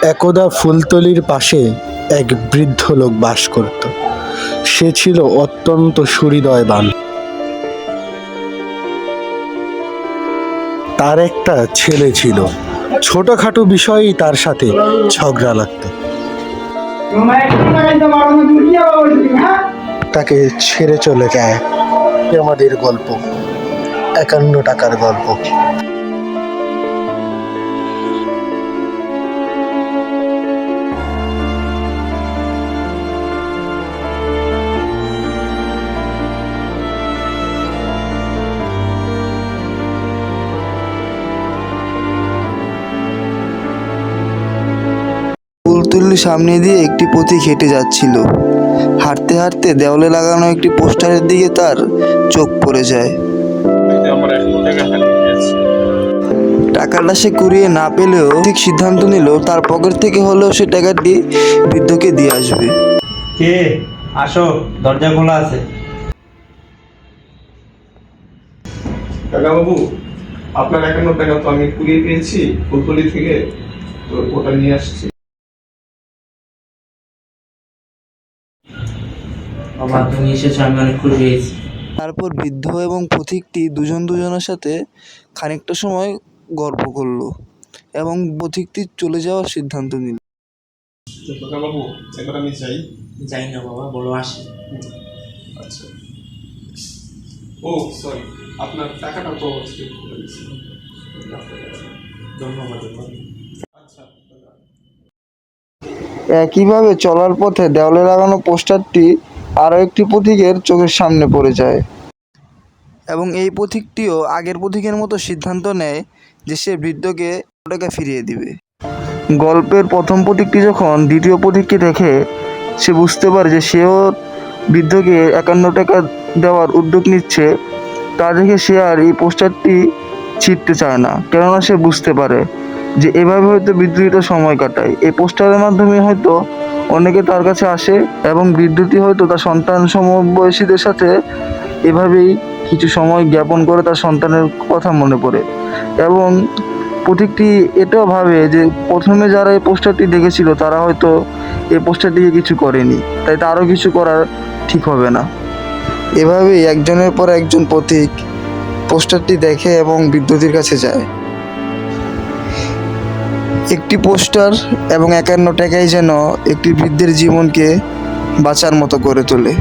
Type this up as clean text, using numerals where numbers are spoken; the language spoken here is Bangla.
একদা ফুলতলির পাশে এক বৃদ্ধ লোক বাস করত। সে ছিল অত্যন্ত সুহৃদয়বান। তার একটা ছেলে ছিল, ছোটখাটো বিষয়েই তার সাথে ঝগড়া লাগত। তাকে ছেড়ে চলে যায়। আমাদের গল্প ৫১ টাকার গল্প। ফুলতলির সামনে দিয়ে একটি পথিক হেঁটে যাচ্ছিল। হাঁটতে হাঁটতে দেওয়ালে লাগানো একটি পোস্টারের দিকে তার চোখ পড়ে যায়। টাকাটা সে কুড়িয়ে না পেলেও ঠিক সিদ্ধান্ত নিল তার পকেট থেকে হলেও সে টাকাটি বৃদ্ধকে দিয়ে আসবে। কে? আসো, দরজা খোলা আছে। কাকাবাবু, আপনার ৫১ টাকা তো আমি কুড়িয়ে পেয়েছি ফুলতলি থেকে, তো ওটা নিয়ে আসছি। বাবা, তুমি এসেছো, আমি অনেক খুশি হয়েছি। তারপর বৃদ্ধ এবং পথিকটি দুজনের সাথে খানিকটা সময় গল্প করলো এবং পথিকটি চলে যাওয়ার সিদ্ধান্ত নিল। তো কাকাবাবু, এবার আমি যাই। যাই না বাবা, বলো আসি। আচ্ছা। ও সরি, আপনার টাকাটা তো ধন্যবাদ। আচ্ছা। একইভাবে চলার পথে দেওয়ালে লাগানো পোস্টারটি আরও একটি পথিকের চোখের সামনে পড়ে যায় এবং এই পথিকটিও আগের পথিকের মতো সিদ্ধান্ত নেয় যে সে বৃদ্ধকে টাকা ফিরিয়ে দিবে। গল্পের প্রথম পথিকটি যখন দ্বিতীয় পথিককে দেখে, সে বুঝতে পারে যে সেও বৃদ্ধকে ৫১ টাকা দেওয়ার উদ্যোগ নিচ্ছে। তা দেখে সে আর এই পোস্টারটি ছিঁড়তে চায় না, কেননা সে বুঝতে পারে যে এভাবে হয়তো বৃদ্ধটি সময় কাটায়। এই পোস্টারের মাধ্যমে হয়তো অনেকে তার কাছে আসে এবং বৃদ্ধটি হয়তো তার সন্তান সমবয়সীদের সাথে এভাবেই কিছু সময় জ্ঞাপন করে, তার সন্তানের কথা মনে পড়ে। এবং প্রতীকটি এটাও ভাবে যে প্রথমে যারা এই পোস্টারটি দেখেছিল তারা হয়তো এই পোস্টারটিকে কিছু করেনি, তাই তারও কিছু করার ঠিক হবে না। এভাবেই একজনের পর একজন পথিক পোস্টারটি দেখে এবং বৃদ্ধটির কাছে যায়। একটি পোস্টার এবং ৫১ টাকাই যেন একটি বৃদ্ধের জীবনকে বাঁচার মতো করে তোলে।